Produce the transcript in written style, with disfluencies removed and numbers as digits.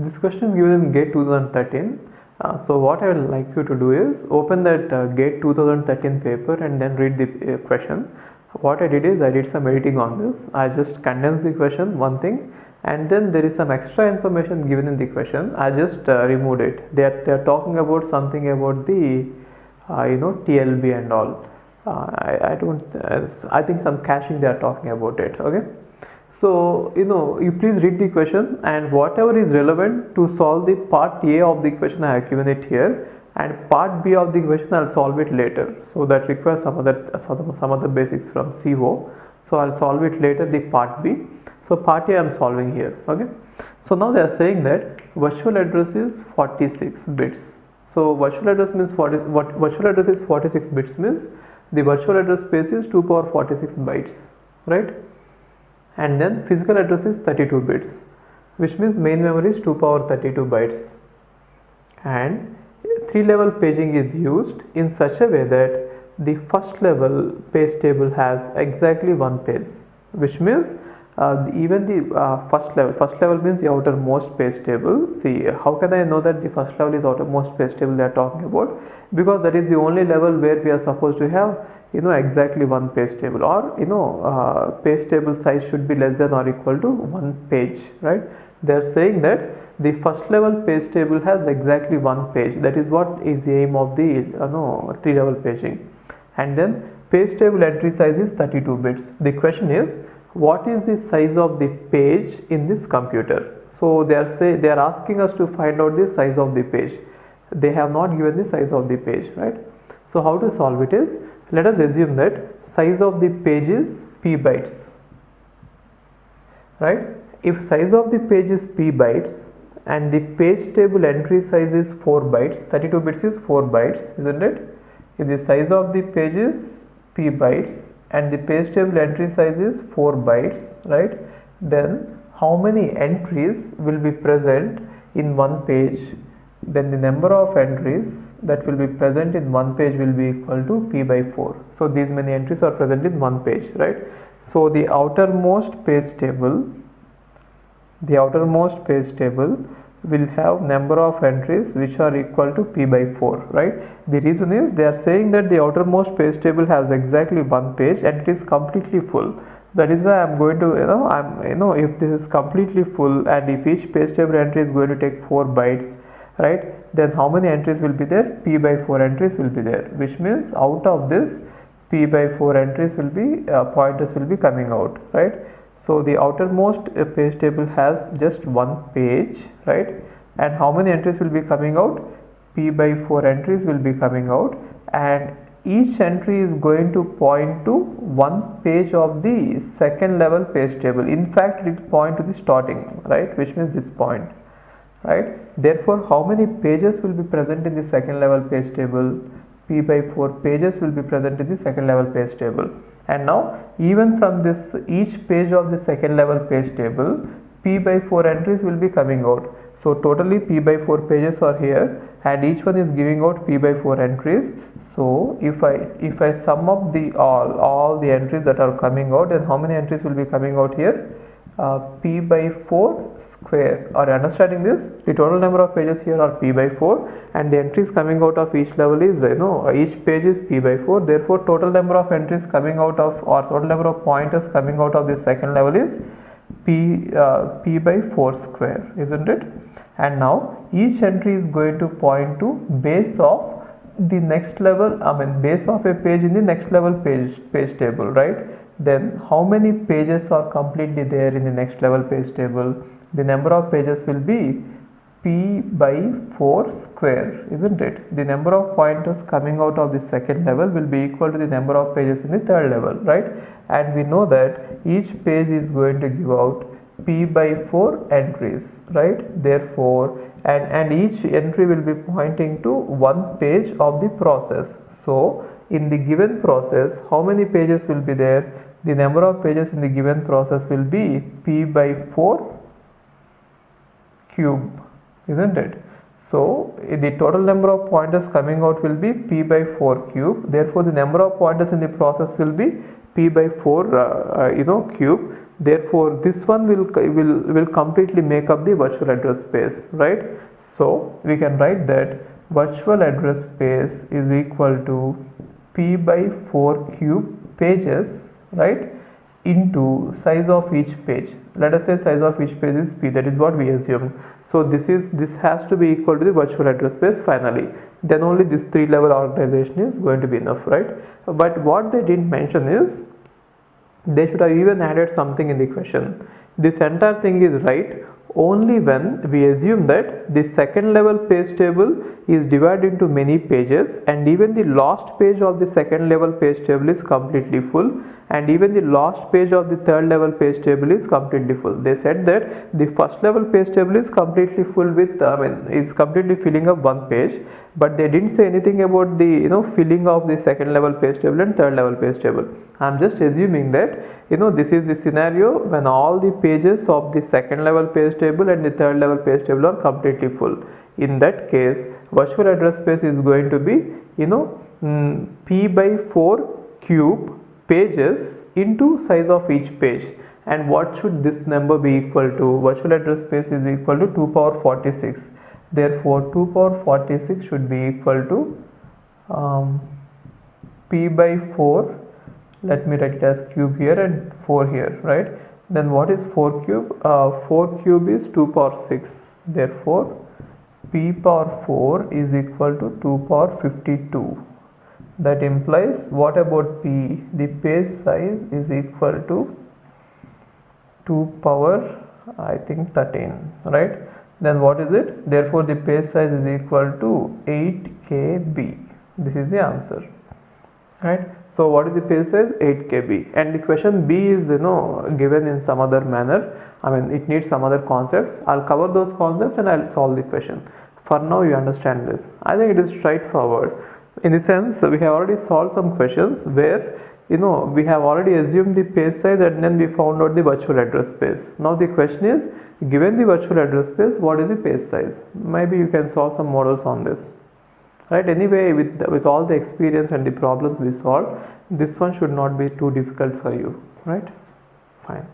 This question is given in GATE 2013. So what I would like you to do is open that GATE 2013 paper and then read the question. What I did is I did some editing on this. I just condensed the question, one thing, and then there is some extra information given in the question. I just removed it. They are talking about something about the TLB and all. I don't. I think some caching they are talking about it. Okay. So, you please read the question and whatever is relevant to solve the part A of the question, I have given it here, and part B of the question I'll solve it later. So that requires some other basics from CO. So I'll solve it later, the part B. So part A I'm solving here. Okay. So now they are saying that virtual address is 46 bits. So virtual address means what virtual address is 46 bits means the virtual address space is 2 power 46 bytes, right? And then physical address is 32 bits, which means main memory is 2 power 32 bytes, and 3-level paging is used in such a way that the first level page table has exactly one page, which means even the first level means the outermost page table. See, how can I know that the first level is outermost page table they are talking about? Because that is the only level where we are supposed to have exactly one page table, or page table size should be less than or equal to one page, right? They are saying that the first level page table has exactly one page. That is what is the aim of the 3-level paging. And then page table entry size is 32 bits. The question is, what is the size of the page in this computer? So they are asking us to find out the size of the page. They have not given the size of the page, right? So how to solve it is, let us assume that size of the page is p bytes, right? If size of the page is p bytes and the page table entry size is 4 bytes, 32 bits is 4 bytes, isn't it? If the size of the page is p bytes and the page table entry size is 4 bytes, right? Then how many entries will be present in one page? Then the number of entries that will be present in one page will be equal to p by 4. So these many entries are present in one page, right? So the outermost page table will have number of entries which are equal to p by 4, right? The reason is they are saying that the outermost page table has exactly one page and it is completely full. That is why I'm going to if this is completely full and if each page table entry is going to take 4 bytes, right, then how many entries will be there? P by 4 entries will be there, which means out of this p by 4 entries will be pointers will be coming out, right? So the outermost page table has just one page, right? And how many entries will be coming out? P by 4 entries will be coming out, and each entry is going to point to one page of the second level page table. In fact, it point to the starting, right, which means this point, right? Therefore, how many pages will be present in the second level page table? P by 4 pages will be present in the second level page table. And now even from this each page of the second level page table, p by 4 entries will be coming out. So totally p by 4 pages are here and each one is giving out p by 4 entries. So if I sum up the all the entries that are coming out, then how many entries will be coming out here? P by 4 square. Are you understanding this? The total number of pages here are p by 4 and the entries coming out of each level is each page is p by 4. Therefore total number of entries coming out of, or total number of pointers coming out of the second level is p by 4 square, isn't it? And now each entry is going to point to base of the next level, base of a page in the next level page table, right? Then how many pages are completely there in the next level page table? The number of pages will be p by 4 square, isn't it? The number of pointers coming out of the second level will be equal to the number of pages in the third level, right? And we know that each page is going to give out p by 4 entries, right? Therefore, and each entry will be pointing to one page of the process. So in the given process, how many pages will be there? The number of pages in the given process will be p by 4 cube, isn't it? So the total number of pointers coming out will be p by 4 cube. Therefore the number of pointers in the process will be p by 4 cube. Therefore this one will completely make up the virtual address space, right? So we can write that virtual address space is equal to p by 4 cube pages, right, into size of each page. Let us say size of each page is p, that is what we assumed. So this has to be equal to the virtual address space finally. Then only this 3-level organization is going to be enough, right? But what they didn't mention is they should have even added something in the question. This entire thing is right only when we assume that the second level page table is divided into many pages, and even the last page of the second level page table is completely full, and even the last page of the third level page table is completely full. They said that the first level page table is completely full with is completely filling up one page, but they didn't say anything about the filling of the second level page table and third level page table. I'm just assuming that this is the scenario when all the pages of the second level page table and the third level page table are completely full. In that case, virtual address space is going to be p by 4 cube pages into size of each page. And what should this number be equal to? Virtual address space is equal to 2 power 46. Therefore 2 power 46 should be equal to p by 4. Let me write it as cube here and 4 here, right? Then what is 4 cube? 4 cube is 2 power 6. Therefore p power 4 is equal to 2 power 52. That implies, what about p? The page size is equal to 2 power I think 13, right? Then what is it? Therefore the page size is equal to 8 KB. This is the answer, right? So what is the page size? 8 KB. And the question B is given in some other manner. It needs some other concepts. I'll cover those concepts and I'll solve the question. For now you understand this. I think it is straightforward. In the sense, we have already solved some questions where we have already assumed the page size and then we found out the virtual address space. Now the question is, given the virtual address space, what is the page size? Maybe you can solve some models on this, right? Anyway, with all the experience and the problems we solved, this one should not be too difficult for you, right? Fine.